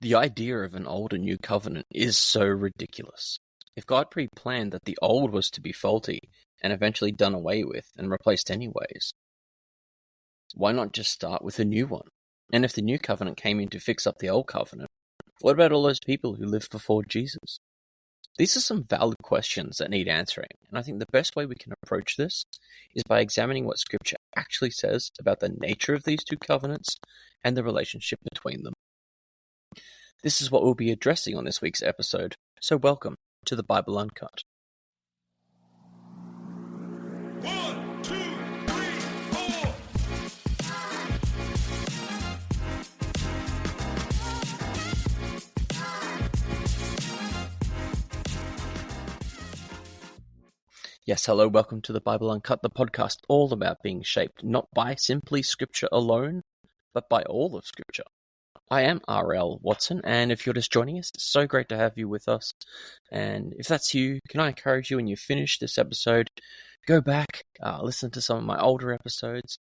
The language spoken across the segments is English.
The idea of an old and new covenant is so ridiculous. If God pre-planned that the old was to be faulty and eventually done away with and replaced anyways, why not just start with a new one? And if the new covenant came in to fix up the old covenant, what about all those people who lived before Jesus? These are some valid questions that need answering, and I think the best way we can approach this is by examining what Scripture actually says about the nature of these two covenants and the relationship between them. This is what we'll be addressing on this week's episode, so welcome to the Bible Uncut. 1, 2, 3, 4. Yes, hello, welcome to the Bible Uncut, the podcast all about being shaped not by simply Scripture alone, but by all of Scripture. I am R.L Watson, and if you're just joining us, it's so great to have you with us. And if that's you, can I encourage you when you finish this episode, go back, listen to some of my older episodes,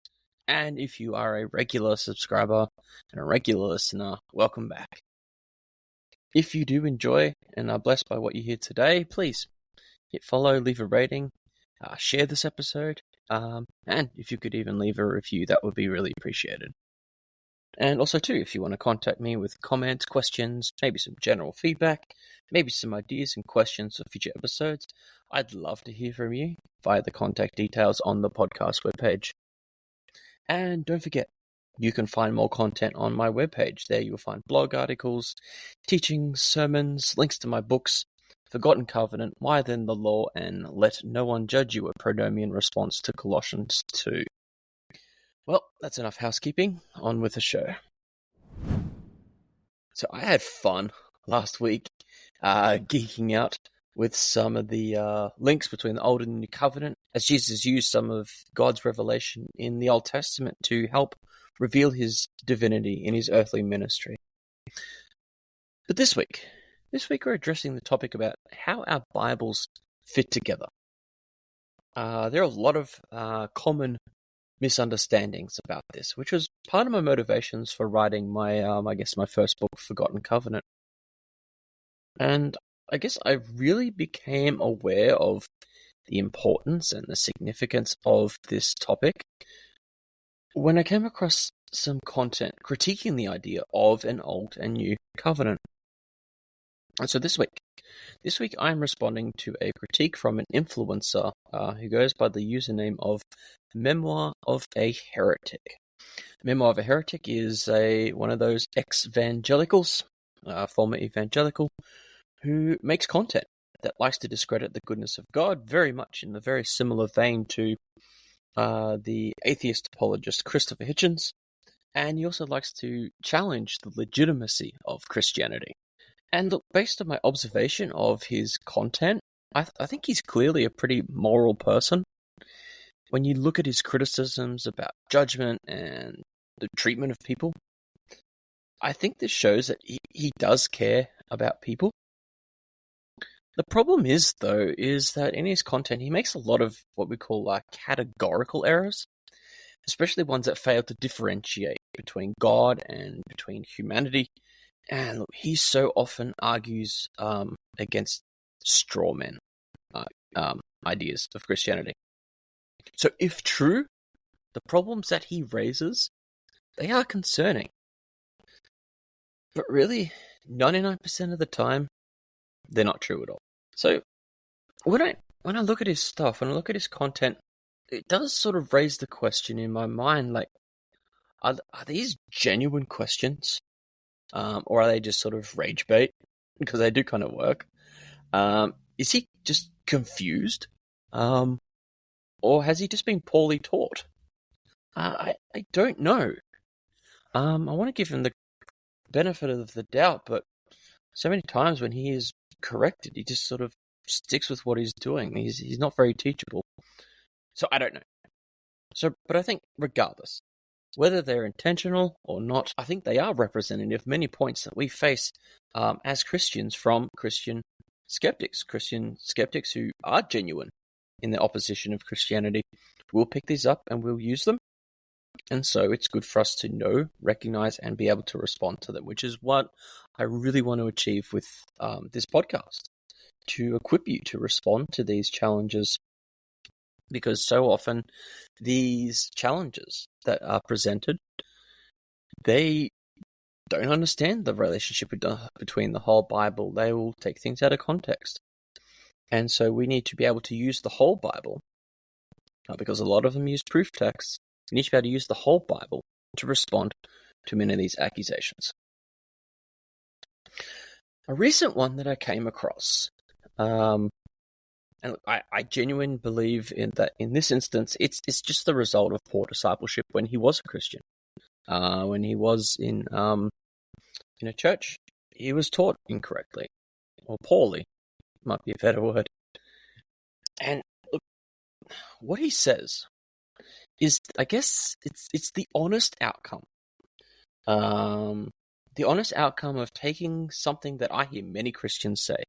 and if you are a regular subscriber and a regular listener, welcome back. If you do enjoy and are blessed by what you hear today, please hit follow, leave a rating, share this episode, and if you could even leave a review, that would be really appreciated. And also too, if you want to contact me with comments, questions, maybe some general feedback, maybe some ideas and questions for future episodes, I'd love to hear from you via the contact details on the podcast webpage. And don't forget, you can find more content on my webpage. There you'll find blog articles, teachings, sermons, links to my books, Forgotten Covenant, Why Then the Law, and Let No One Judge You, a pronomian response to Colossians 2. Well, that's enough housekeeping. On with the show. So I had fun last week geeking out with some of the links between the Old and New Covenant, as Jesus used some of God's revelation in the Old Testament to help reveal his divinity in his earthly ministry. But this week we're addressing the topic about how our Bibles fit together. There are a lot of common misunderstandings about this, which was part of my motivations for writing my first book, Forgotten Covenant. And I guess I really became aware of the importance and the significance of this topic when I came across some content critiquing the idea of an old and new covenant. And so this week I'm responding to a critique from an influencer who goes by the username of Memoir of a Heretic. Memoir of a Heretic is one of those exvangelicals, former evangelical, who makes content that likes to discredit the goodness of God, very much in the very similar vein to the atheist apologist Christopher Hitchens, and he also likes to challenge the legitimacy of Christianity. And look, based on my observation of his content, I think he's clearly a pretty moral person. When you look at his criticisms about judgment and the treatment of people, I think this shows that he does care about people. The problem is that in his content, he makes a lot of what we call categorical errors, especially ones that fail to differentiate between God and between humanity. And look, he so often argues against straw men ideas of Christianity. So if true, the problems that he raises, they are concerning. But really, 99% of the time, they're not true at all. So when I look at his stuff, when I look at his content, it does sort of raise the question in my mind, like, are these genuine questions? Or are they just sort of rage bait? Because they do kind of work. Is he just confused? Or has he just been poorly taught? I don't know. I want to give him the benefit of the doubt, but so many times when he is corrected, he just sort of sticks with what he's doing. He's not very teachable. So I don't know. But I think regardless, whether they're intentional or not, I think they are representative of many points that we face as Christians from Christian skeptics who are genuine in their opposition of Christianity. We'll pick these up and we'll use them. And so it's good for us to know, recognize, and be able to respond to them, which is what I really want to achieve with this podcast, to equip you to respond to these challenges, because so often these challenges that are presented, they don't understand the relationship between the whole Bible. They will take things out of context. And so we need to be able to use the whole Bible, because a lot of them use proof texts. We need to be able to use the whole Bible to respond to many of these accusations. A recent one that I came across, and I genuinely believe in that in this instance, it's just the result of poor discipleship when he was a Christian. When he was in a church, he was taught incorrectly, or poorly, might be a better word. And look, what he says is, I guess, it's the honest outcome. The honest outcome of taking something that I hear many Christians say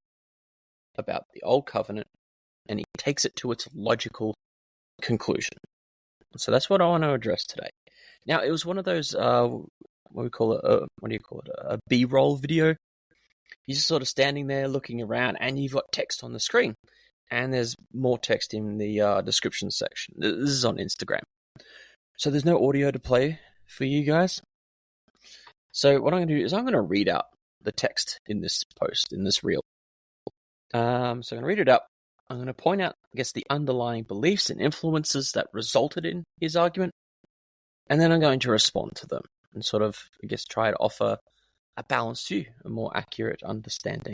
about the Old Covenant, and he takes it to its logical conclusion. So that's what I want to address today. Now, it was one of those, what do you call it, a B-roll video. You're just sort of standing there looking around, and you've got text on the screen. And there's more text in the description section. This is on Instagram. So there's no audio to play for you guys. So what I'm going to do is I'm going to read out the text in this post, in this reel. So I'm going to read it up. I'm going to point out, I guess, the underlying beliefs and influences that resulted in his argument. And then I'm going to respond to them and sort of, I guess, try to offer a balanced view, a more accurate understanding.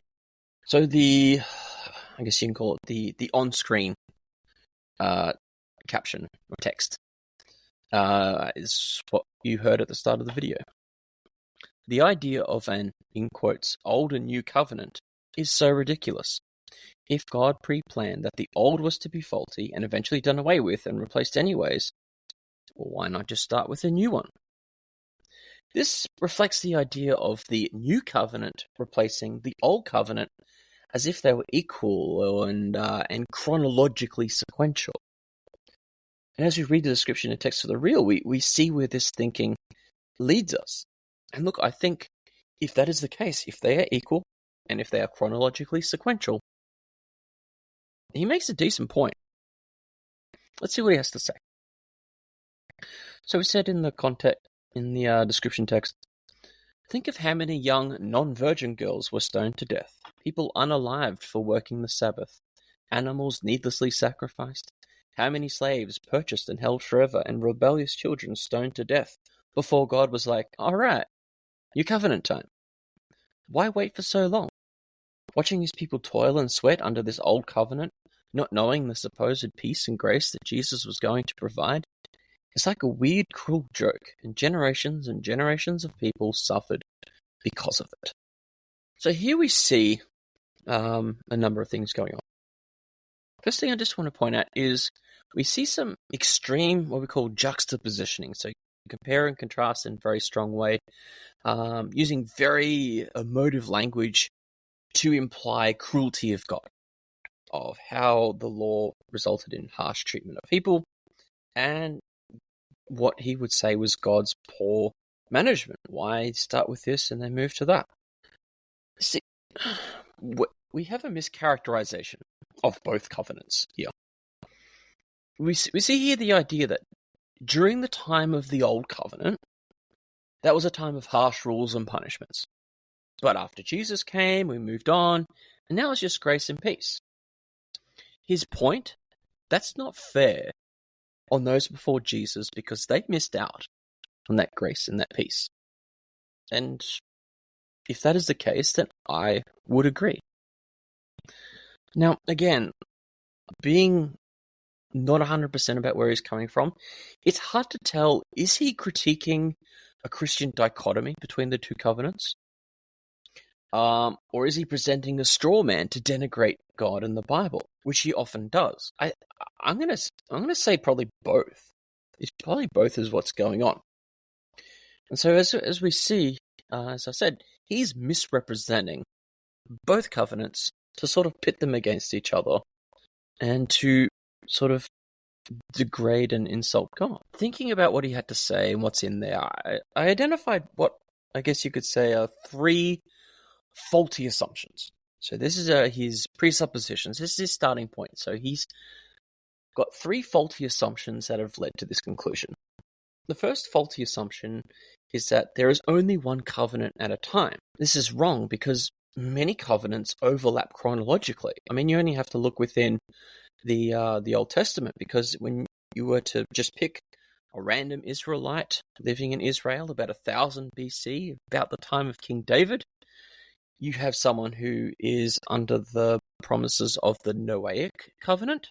So I guess you can call it the on-screen caption or text is what you heard at the start of the video. The idea of an, in quotes, old and new covenant is so ridiculous. If God pre-planned that the old was to be faulty and eventually done away with and replaced anyways, well, why not just start with a new one? This reflects the idea of the new covenant replacing the old covenant as if they were equal and chronologically sequential. And as we read the description and text of the reel, we see where this thinking leads us. And look, I think if that is the case, if they are equal and if they are chronologically sequential, he makes a decent point. Let's see what he has to say. So he said in the description text, think of how many young non-virgin girls were stoned to death, people unalived for working the Sabbath, animals needlessly sacrificed, how many slaves purchased and held forever, and rebellious children stoned to death before God was like, all right, new covenant time. Why wait for so long? Watching these people toil and sweat under this old covenant, not knowing the supposed peace and grace that Jesus was going to provide, it's like a weird, cruel joke, and generations of people suffered because of it. So here we see a number of things going on. First thing I just want to point out is we see some extreme, what we call juxtapositioning. So compare and contrast in a very strong way, using very emotive language to imply cruelty of God, of how the law resulted in harsh treatment of people, and what he would say was God's poor management. Why start with this and then move to that? See, we have a mischaracterization of both covenants here. We see here the idea that during the time of the Old Covenant, that was a time of harsh rules and punishments. But after Jesus came, we moved on, and now it's just grace and peace. His point, that's not fair on those before Jesus because they missed out on that grace and that peace. And if that is the case, then I would agree. Now, again, being not 100% about where he's coming from, it's hard to tell, is he critiquing a Christian dichotomy between the two covenants? Or is he presenting a straw man to denigrate God and the Bible, which he often does? I'm gonna say probably both. It's probably both is what's going on. And so as we see, as I said, he's misrepresenting both covenants to sort of pit them against each other and to sort of degrade and insult God. Thinking about what he had to say and what's in there, I identified what I guess you could say are three faulty assumptions. So this is his presuppositions. This is his starting point. So he's got three faulty assumptions that have led to this conclusion. The first faulty assumption is that there is only one covenant at a time. This is wrong because many covenants overlap chronologically. I mean, you only have to look within the Old Testament, because when you were to just pick a random Israelite living in Israel about 1000 BC, about the time of King David, you have someone who is under the promises of the Noahic covenant,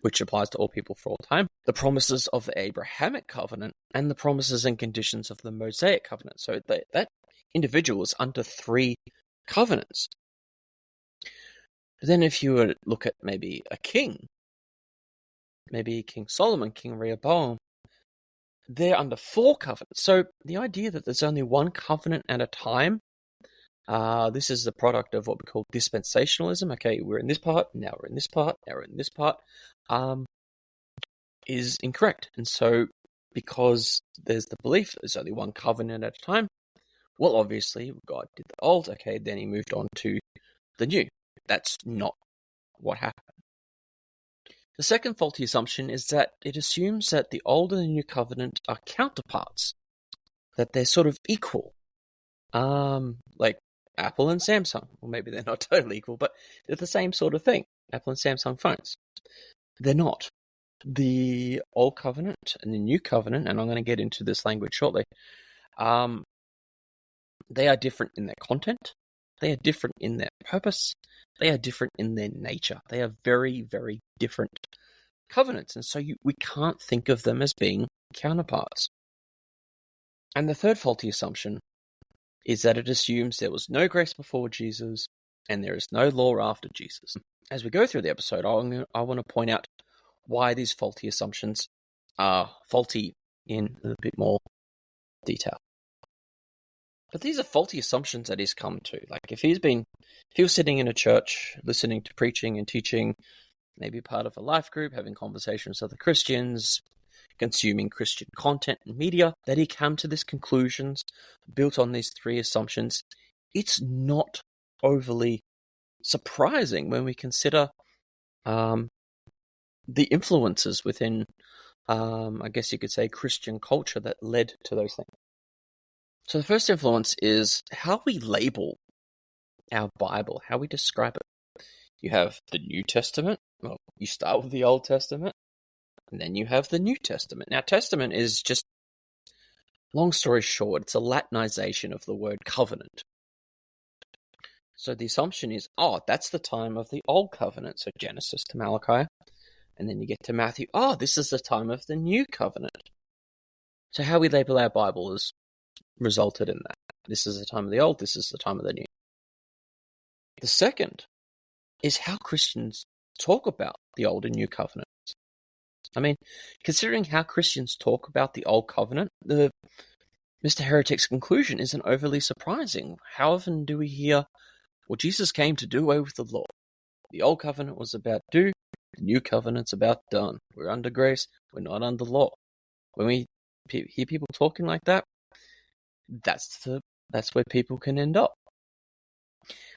which applies to all people for all time, the promises of the Abrahamic covenant, and the promises and conditions of the Mosaic covenant. So that individual is under three covenants. But then if you were to look at maybe a king, maybe King Solomon, King Rehoboam, they're under four covenants. So the idea that there's only one covenant at a time, this is the product of what we call dispensationalism. Okay, we're in this part, now we're in this part, now we're in this part, is incorrect. And so because there's the belief that there's only one covenant at a time, well, obviously God did the old, okay, then he moved on to the new. That's not what happened. The second faulty assumption is that it assumes that the old and the new covenant are counterparts, that they're sort of equal, like Apple and Samsung. Well, maybe they're not totally equal, but they're the same sort of thing. Apple and Samsung phones. They're not. The old covenant and the new covenant, and I'm going to get into this language shortly, they are different in their content. They are different in their purpose. They are different in their nature. They are very, very different covenants. And so we can't think of them as being counterparts. And the third faulty assumption is that it assumes there was no grace before Jesus and there is no law after Jesus. As we go through the episode, I want to point out why these faulty assumptions are faulty in a bit more detail. But these are faulty assumptions that he's come to. Like if he was sitting in a church, listening to preaching and teaching, maybe part of a life group, having conversations with other Christians, consuming Christian content and media, that he come to these conclusions built on these three assumptions, it's not overly surprising when we consider the influences within, I guess you could say, Christian culture that led to those things. So the first influence is how we label our Bible, how we describe it. You have the New Testament. Well, you start with the Old Testament, and then you have the New Testament. Now, Testament is just, long story short, it's a Latinization of the word covenant. So the assumption is, that's the time of the Old Covenant, so Genesis to Malachi. And then you get to Matthew, this is the time of the New Covenant. So how we label our Bible has resulted in that. This is the time of the Old, this is the time of the New. The second is how Christians talk about the Old and New Covenants. I mean, considering how Christians talk about the Old Covenant, Mr. Heretic's conclusion isn't overly surprising. How often do we hear, well, Jesus came to do away with the law. The Old Covenant was about do, the New Covenant's about done. We're under grace, we're not under law. When we hear people talking like that, that's where people can end up.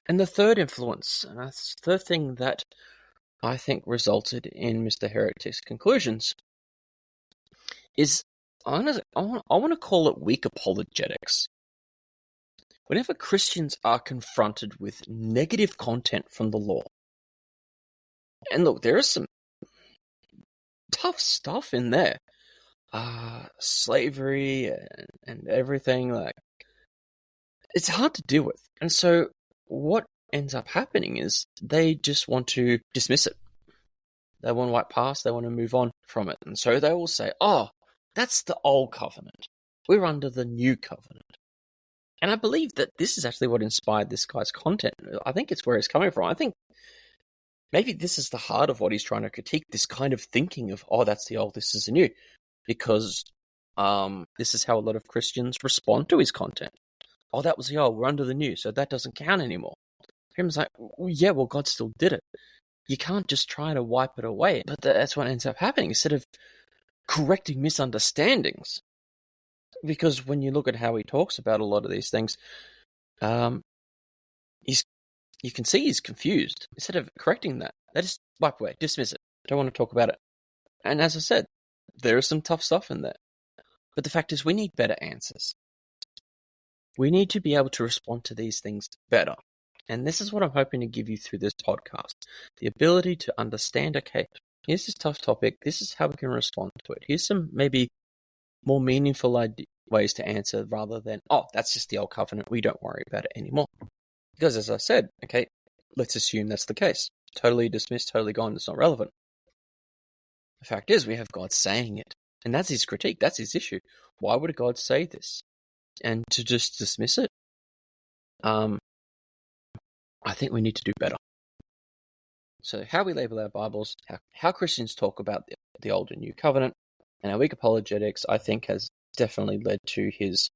And the third influence, and that's the third thing that I think resulted in Mr. Heretic's conclusions, is I want to call it weak apologetics. Whenever Christians are confronted with negative content from the law, and look, there is some tough stuff in there, slavery and everything, like, it's hard to deal with. And so what ends up happening is they just want to dismiss it. They want to wipe past, they want to move on from it. And so they will say, that's the Old Covenant. We're under the New Covenant. And I believe that this is actually what inspired this guy's content. I think it's where he's coming from. I think maybe this is the heart of what he's trying to critique, this kind of thinking of, that's the old, this is the new. Because this is how a lot of Christians respond to his content. That was the old, we're under the new, so that doesn't count anymore. Him's like, well, God still did it. You can't just try to wipe it away. But that's what ends up happening, instead of correcting misunderstandings. Because when you look at how he talks about a lot of these things, you can see he's confused. Instead of correcting that, they just wipe away, dismiss it. Don't want to talk about it. And as I said, there is some tough stuff in there. But the fact is, we need better answers. We need to be able to respond to these things better. And this is what I'm hoping to give you through this podcast. The ability to understand, okay, here's this tough topic. This is how we can respond to it. Here's some maybe more meaningful ways to answer, rather than, oh, that's just the old covenant. We don't worry about it anymore. Because as I said, okay, let's assume that's the case. Totally dismissed, totally gone. It's not relevant. The fact is, we have God saying it. And that's his critique. That's his issue. Why would God say this? And to just dismiss it, I think we need to do better. So how we label our Bibles, how Christians talk about the Old and New Covenant, and our weak apologetics, I think, has definitely led to his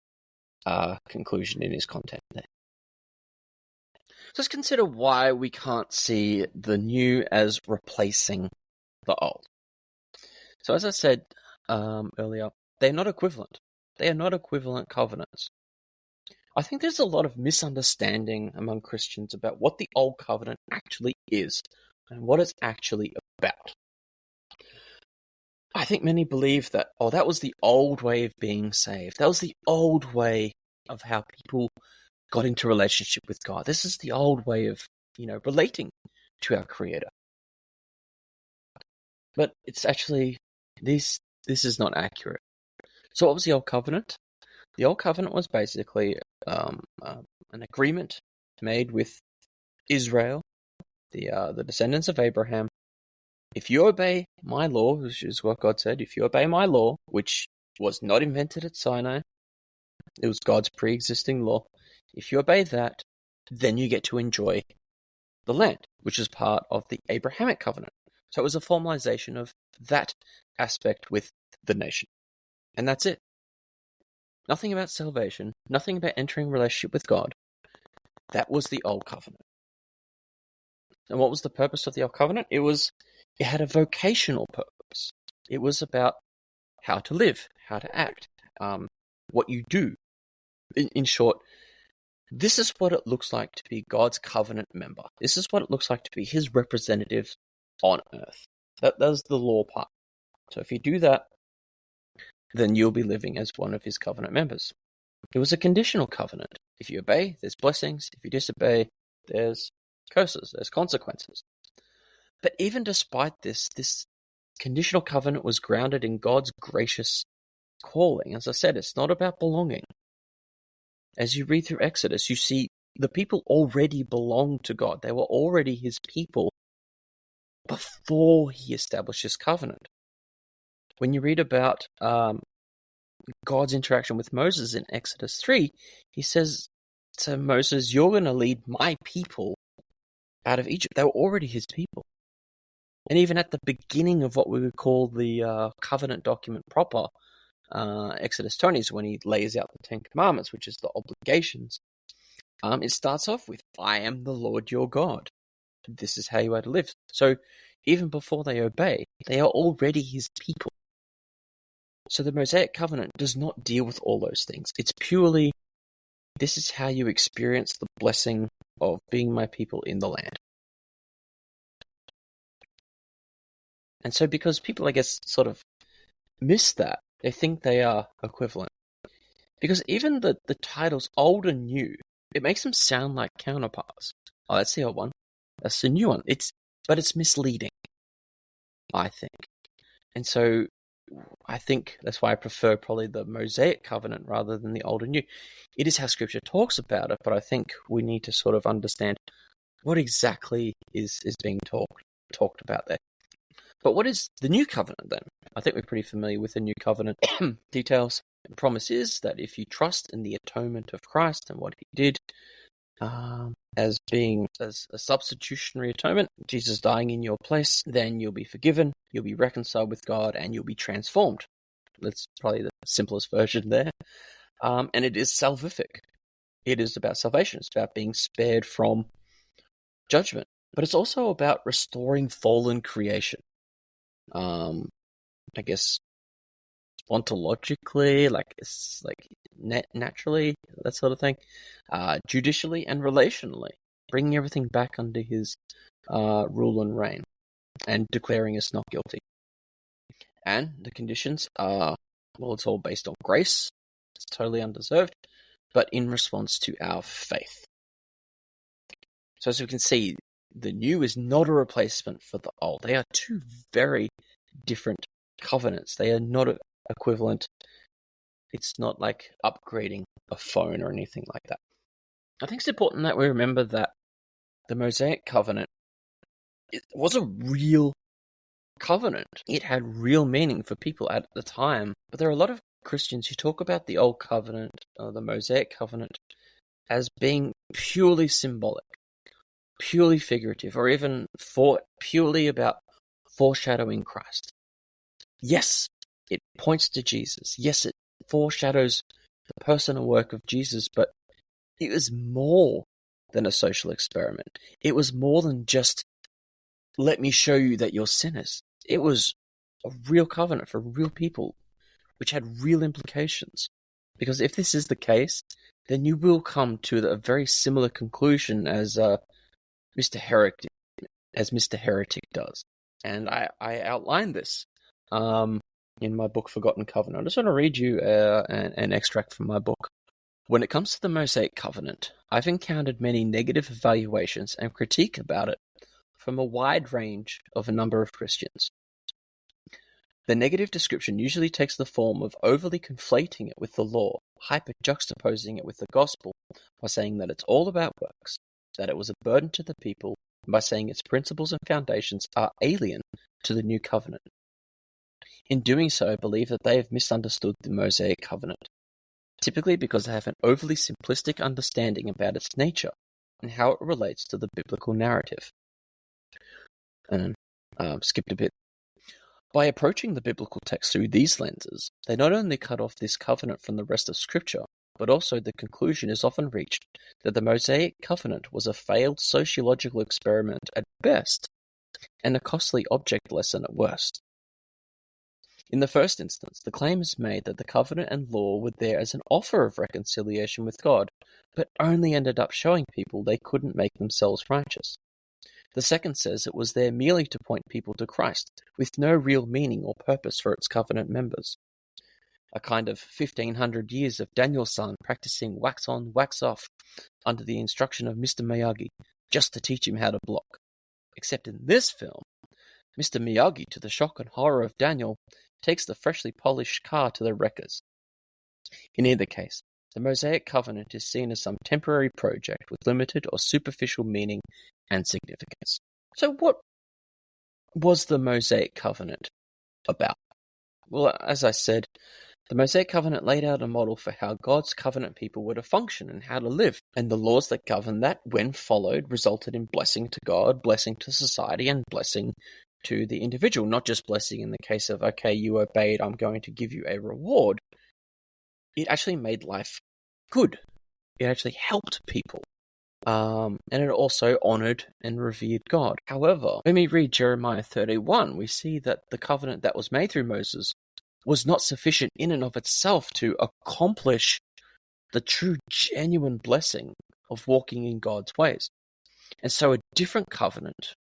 conclusion in his content there. So let's consider why we can't see the new as replacing the old. So as I said earlier, they're not equivalent. They are not equivalent covenants. I think there's a lot of misunderstanding among Christians about what the Old Covenant actually is and what it's actually about. I think many believe that, oh, that was the old way of being saved. That was the old way of how people got into relationship with God. This is the old way of, relating to our Creator. But it's actually, this is not accurate. So what was the Old Covenant? The Old Covenant was basically an agreement made with Israel, the descendants of Abraham. If you obey my law, which is what God said, if you obey my law, which was not invented at Sinai, it was God's pre-existing law. If you obey that, then you get to enjoy the land, which is part of the Abrahamic covenant. So it was a formalization of that aspect with the nation. And that's it. Nothing about salvation, nothing about entering relationship with God. That was the Old Covenant. And what was the purpose of the Old Covenant? It had a vocational purpose. It was about how to live, how to act, what you do. In short, this is what it looks like to be God's covenant member. This is what it looks like to be his representative on earth. That's the law part. So if you do that, then you'll be living as one of his covenant members. It was a conditional covenant. If you obey, there's blessings. If you disobey, there's curses, there's consequences. But even despite this conditional covenant was grounded in God's gracious calling. As I said, it's not about belonging. As you read through Exodus, you see the people already belonged to God. They were already his people before he established his covenant. When you read about God's interaction with Moses in Exodus 3, he says to Moses, you're going to lead my people out of Egypt. They were already his people. And even at the beginning of what we would call the covenant document proper, Exodus 20 is when he lays out the Ten Commandments, which is the obligations. It starts off with, I am the Lord your God. This is how you are to live. So even before they obey, they are already his people. So the Mosaic covenant does not deal with all those things. It's purely, this is how you experience the blessing of being my people in the land. And so because people, I guess, sort of miss that, they think they are equivalent. Because even the titles old and new, it makes them sound like counterparts. Oh, that's the old one. That's the new one. But it's misleading, I think. And so I think that's why I prefer probably the Mosaic covenant rather than the old and new. It is how Scripture talks about it, but I think we need to sort of understand what exactly is being talked about there. But what is the new covenant then? I think we're pretty familiar with the new covenant details. The promise is that if you trust in the atonement of Christ and what he did, as a substitutionary atonement, Jesus dying in your place, then you'll be forgiven, you'll be reconciled with God, and you'll be transformed. That's probably the simplest version there. And it is salvific. It is about salvation. It's about being spared from judgment. but it's also about restoring fallen creation. I guess ontologically, naturally, that sort of thing, judicially and relationally, bringing everything back under his rule and reign, and declaring us not guilty. And the conditions are, well, it's all based on grace. It's totally undeserved, but in response to our faith. So as we can see, the new is not a replacement for the old. They are two very different covenants. They are not equivalent. It's not like upgrading a phone or anything like that. I think it's important that we remember that the Mosaic covenant, it was a real covenant. It had real meaning for people at the time. But there are a lot of Christians who talk about the Old Covenant, or the Mosaic covenant, as being purely symbolic, purely figurative, or even purely about foreshadowing Christ. Yes, it points to Jesus. Yes, it foreshadows the person and work of Jesus, but it was more than a social experiment. It was more than just, let me show you that you're sinners. It was a real covenant for real people, which had real implications. Because if this is the case, then you will come to a very similar conclusion as Mr. Heretic does. And I outlined this in my book, Forgotten Covenant. I just want to read you an extract from my book. When it comes to the Mosaic Covenant, I've encountered many negative evaluations and critique about it from a wide range of a number of Christians. The negative description usually takes the form of overly conflating it with the law, hyper-juxtaposing it with the gospel by saying that it's all about works, that it was a burden to the people, and by saying its principles and foundations are alien to the new covenant. In doing so, I believe that they have misunderstood the Mosaic covenant, typically because they have an overly simplistic understanding about its nature and how it relates to the biblical narrative. And skipped a bit. By approaching the biblical text through these lenses, they not only cut off this covenant from the rest of Scripture, but also the conclusion is often reached that the Mosaic covenant was a failed sociological experiment at best and a costly object lesson at worst. In the first instance, the claim is made that the covenant and law were there as an offer of reconciliation with God, but only ended up showing people they couldn't make themselves righteous. The second says it was there merely to point people to Christ, with no real meaning or purpose for its covenant members. A kind of 1500 years of Daniel-san practicing wax on, wax off, under the instruction of Mr. Miyagi, just to teach him how to block. Except in this film, Mr. Miyagi, to the shock and horror of Daniel, takes the freshly polished car to the wreckers. In either case, the Mosaic covenant is seen as some temporary project with limited or superficial meaning and significance. So what was the Mosaic covenant about? Well, as I said, the Mosaic covenant laid out a model for how God's covenant people were to function and how to live, and the laws that governed that, when followed, resulted in blessing to God, blessing to society, and blessing to the individual. Not just blessing in the case of, okay, you obeyed, I'm going to give you a reward. It actually made life good. It actually helped people. And it also honored and revered God. However, when we read Jeremiah 31, we see that the covenant that was made through Moses was not sufficient in and of itself to accomplish the true, genuine blessing of walking in God's ways. And so a different covenant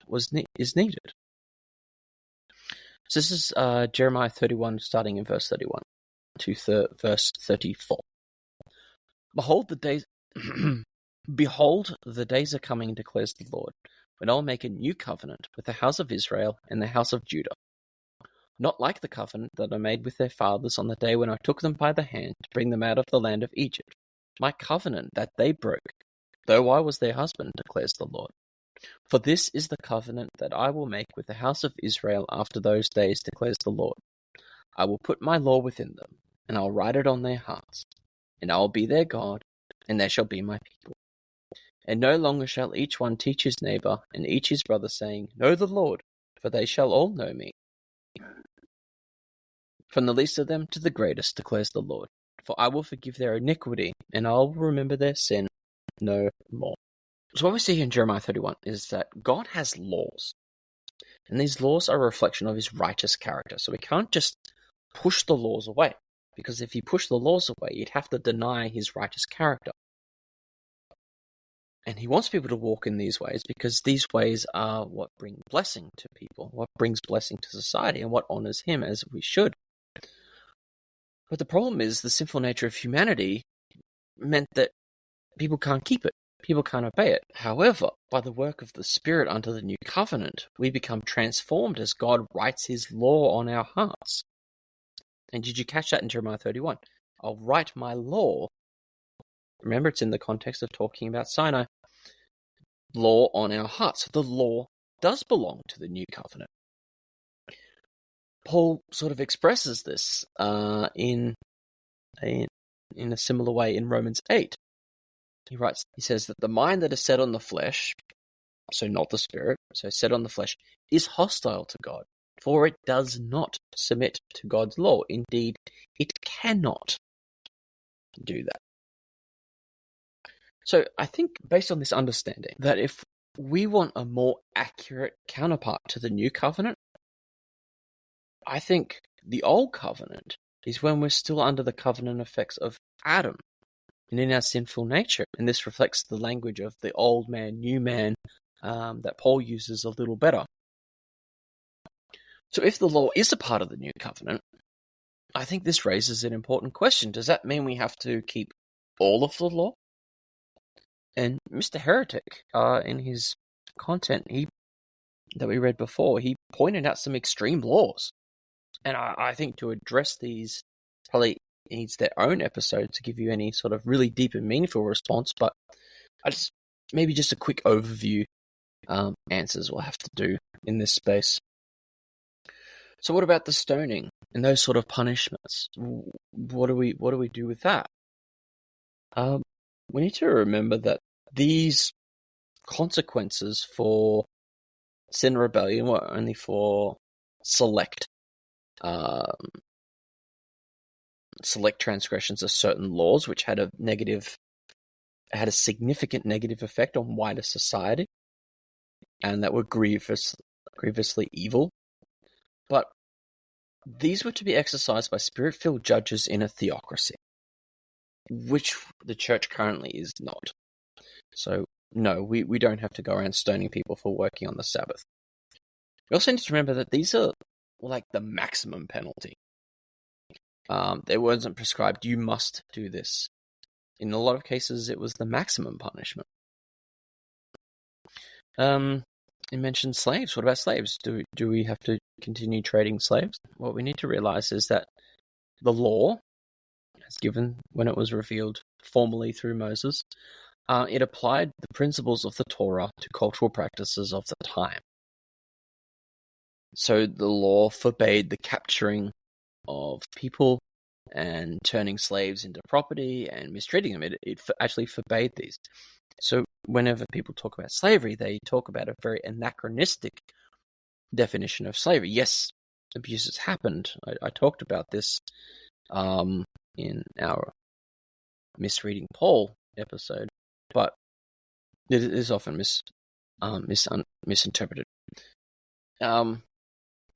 is needed. So this is Jeremiah 31, starting in verse 31 to verse 34. Behold, the days are coming, declares the Lord, when I will make a new covenant with the house of Israel and the house of Judah. Not like the covenant that I made with their fathers on the day when I took them by the hand to bring them out of the land of Egypt, my covenant that they broke, though I was their husband, declares the Lord. For this is the covenant that I will make with the house of Israel after those days, declares the Lord. I will put my law within them, and I will write it on their hearts, and I will be their God, and they shall be my people. And no longer shall each one teach his neighbor and each his brother, saying, Know the Lord, for they shall all know me. From the least of them to the greatest, declares the Lord. For I will forgive their iniquity, and I will remember their sin no more. So what we see here in Jeremiah 31 is that God has laws, and these laws are a reflection of his righteous character. So we can't just push the laws away, because if you push the laws away, you'd have to deny his righteous character. And he wants people to walk in these ways because these ways are what bring blessing to people, what brings blessing to society, and what honors him as we should. But the problem is the sinful nature of humanity meant that people can't keep it. People can't obey it. However, by the work of the Spirit under the new covenant, we become transformed as God writes his law on our hearts. And did you catch that in Jeremiah 31? I'll write my law. Remember, it's in the context of talking about Sinai. Law on our hearts. The law does belong to the new covenant. Paul sort of expresses this in a similar way in Romans 8. He says that the mind that is set on the flesh, so not the spirit, so set on the flesh, is hostile to God, for it does not submit to God's law. Indeed, it cannot do that. So I think, based on this understanding, that if we want a more accurate counterpart to the new covenant, I think the old covenant is when we're still under the covenant effects of Adam and in our sinful nature. And this reflects the language of the old man, new man, that Paul uses a little better. So if the law is a part of the new covenant, I think this raises an important question. Does that mean we have to keep all of the law? And Mr. Heretic, in his content that we read before, he pointed out some extreme laws. And I think to address these probably needs their own episode to give you any sort of really deep and meaningful response, but maybe just a quick overview answers we'll have to do in this space. So what about the stoning and those sort of punishments? What do we do with that? We need to remember that these consequences for sin and rebellion were only for select transgressions of certain laws, which had a significant negative effect on wider society, and that were grievously evil. But these were to be exercised by spirit-filled judges in a theocracy, which the church currently is not. So, no, we don't have to go around stoning people for working on the Sabbath. We also need to remember that these are like the maximum penalty. There wasn't prescribed, you must do this. In a lot of cases, it was the maximum punishment. You mentioned slaves. What about slaves? Do we have to continue trading slaves? What we need to realize is that the law, as given when it was revealed formally through Moses, it applied the principles of the Torah to cultural practices of the time. So the law forbade the capturing of people and turning slaves into property and mistreating them. It actually forbade these. So whenever people talk about slavery, they talk about a very anachronistic definition of slavery. Yes, abuses happened. I talked about this in our misreading Paul episode, but it is often misinterpreted.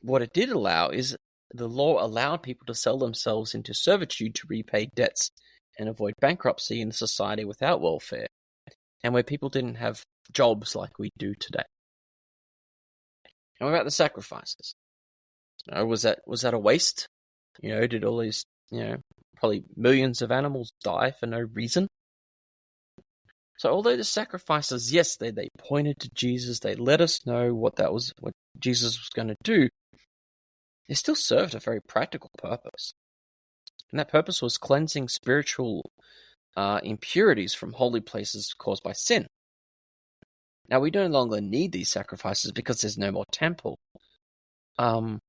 What it did allow is the law allowed people to sell themselves into servitude to repay debts and avoid bankruptcy in a society without welfare, and where people didn't have jobs like we do today. And what about the sacrifices? Was that a waste? Did all these, probably millions of animals die for no reason? So although the sacrifices, yes, they pointed to Jesus, they let us know what Jesus was going to do, they still served a very practical purpose. And that purpose was cleansing spiritual impurities from holy places caused by sin. Now, we no longer need these sacrifices because there's no more temple. But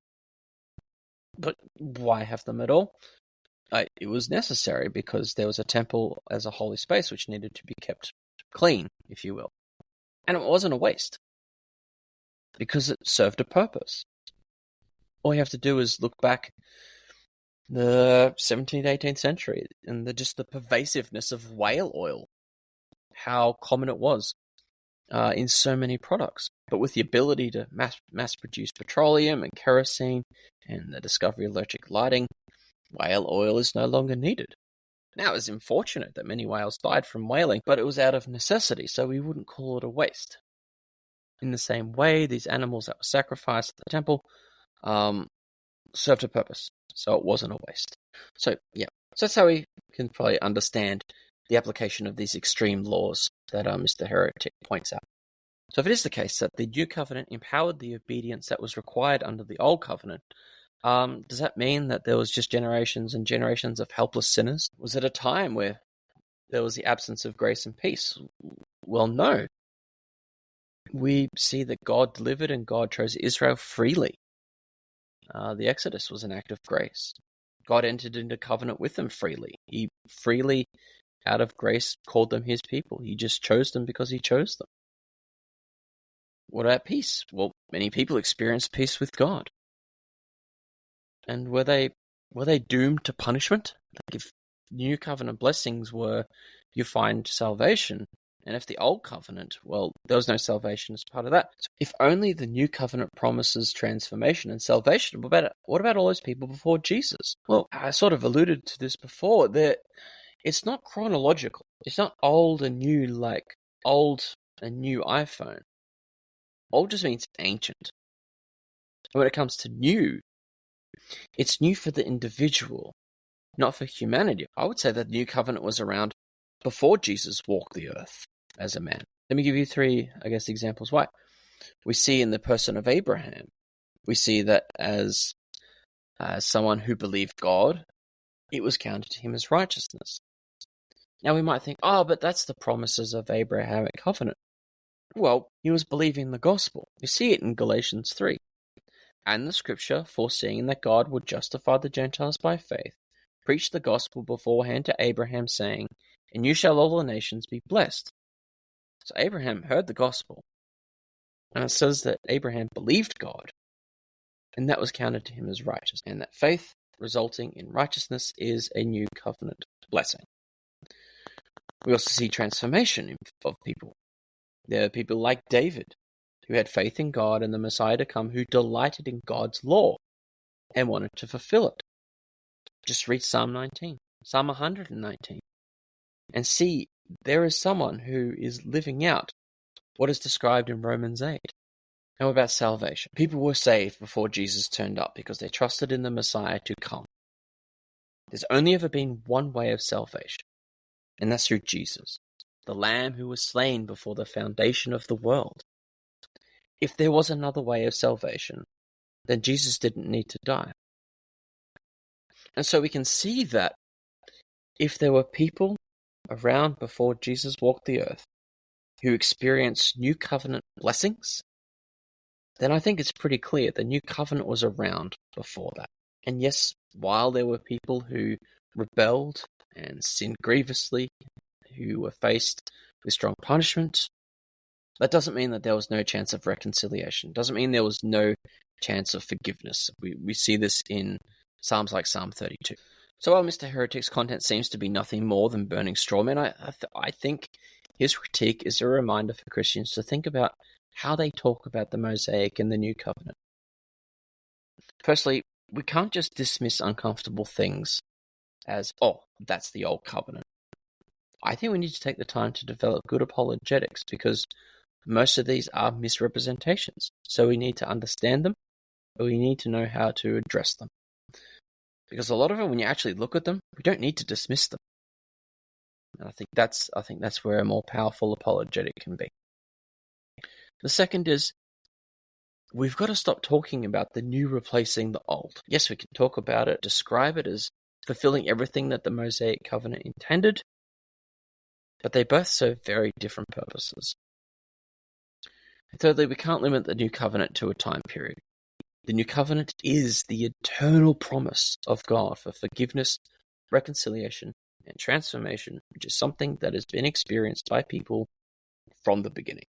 why have them at all? It was necessary because there was a temple as a holy space which needed to be kept clean, if you will. And it wasn't a waste because it served a purpose. All you have to do is look back the 17th, 18th century and just the pervasiveness of whale oil, how common it was. in so many products. But with the ability to mass produce petroleum and kerosene and the discovery of electric lighting, whale oil is no longer needed. Now, it's unfortunate that many whales died from whaling, but it was out of necessity, so we wouldn't call it a waste. In the same way, these animals that were sacrificed at the temple served a purpose, so it wasn't a waste. So that's how we can probably understand the application of these extreme laws that Mr. Heretic points out. So if it is the case that the New Covenant empowered the obedience that was required under the Old Covenant, does that mean that there was just generations and generations of helpless sinners? Was it a time where there was the absence of grace and peace? Well, no. We see that God delivered and God chose Israel freely. The Exodus was an act of grace. God entered into covenant with them freely. He freely, out of grace, called them his people. He just chose them because he chose them. What about peace? Well, many people experienced peace with God. And were they doomed to punishment? Like if New Covenant blessings were, you find salvation, and if the Old Covenant, well, there was no salvation as part of that. So if only the New Covenant promises transformation and salvation, what about all those people before Jesus? Well, I sort of alluded to this before, that it's not chronological. It's not old and new like old and new iPhone. Old just means ancient. When it comes to new, it's new for the individual, not for humanity. I would say that the New Covenant was around before Jesus walked the earth as a man. Let me give you 3, examples why. We see in the person of Abraham, we see that as someone who believed God, it was counted to him as righteousness. Now we might think, but that's the promises of Abrahamic covenant. Well, he was believing the gospel. You see it in Galatians 3. And the scripture, foreseeing that God would justify the Gentiles by faith, preached the gospel beforehand to Abraham, saying, "In you shall all the nations be blessed." So Abraham heard the gospel, and it says that Abraham believed God, and that was counted to him as righteous, and that faith resulting in righteousness is a new covenant blessing. We also see transformation of people. There are people like David, who had faith in God and the Messiah to come, who delighted in God's law and wanted to fulfill it. Just read Psalm 19, Psalm 119, and see there is someone who is living out what is described in Romans 8. Now about salvation. People were saved before Jesus turned up because they trusted in the Messiah to come. There's only ever been one way of salvation, and that's through Jesus, the Lamb who was slain before the foundation of the world. If there was another way of salvation, then Jesus didn't need to die. And so we can see that if there were people around before Jesus walked the earth who experienced New Covenant blessings, then I think it's pretty clear the New Covenant was around before that. And yes, while there were people who rebelled and sinned grievously, who were faced with strong punishment, that doesn't mean that there was no chance of reconciliation. It doesn't mean there was no chance of forgiveness. We see this in Psalms like Psalm 32. So while Mr. Heretic's content seems to be nothing more than burning straw men, I think his critique is a reminder for Christians to think about how they talk about the Mosaic and the New Covenant. Firstly, we can't just dismiss uncomfortable things as, that's the Old Covenant. I think we need to take the time to develop good apologetics because most of these are misrepresentations. So we need to understand them, but we need to know how to address them. Because a lot of them, when you actually look at them, we don't need to dismiss them. And I think that's where a more powerful apologetic can be. The second is, we've got to stop talking about the new replacing the old. Yes, we can talk about it, describe it as fulfilling everything that the Mosaic covenant intended, but they both serve very different purposes. And thirdly, we can't limit the new covenant to a time period. The new covenant is the eternal promise of God for forgiveness, reconciliation, and transformation, which is something that has been experienced by people from the beginning.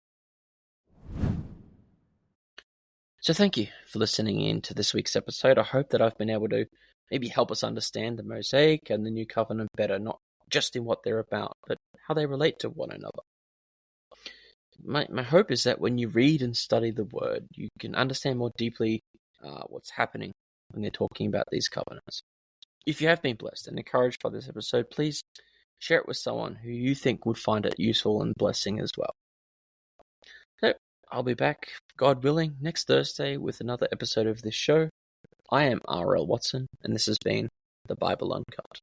So thank you for listening in to this week's episode. I hope that I've been able to maybe help us understand the Mosaic and the New Covenant better, not just in what they're about, but how they relate to one another. my hope is that when you read and study the Word, you can understand more deeply what's happening when they're talking about these covenants. If you have been blessed and encouraged by this episode, please share it with someone who you think would find it useful and blessing as well. So, I'll be back, God willing, next Thursday with another episode of this show. I am R.L Watson, and this has been the Bible Uncut.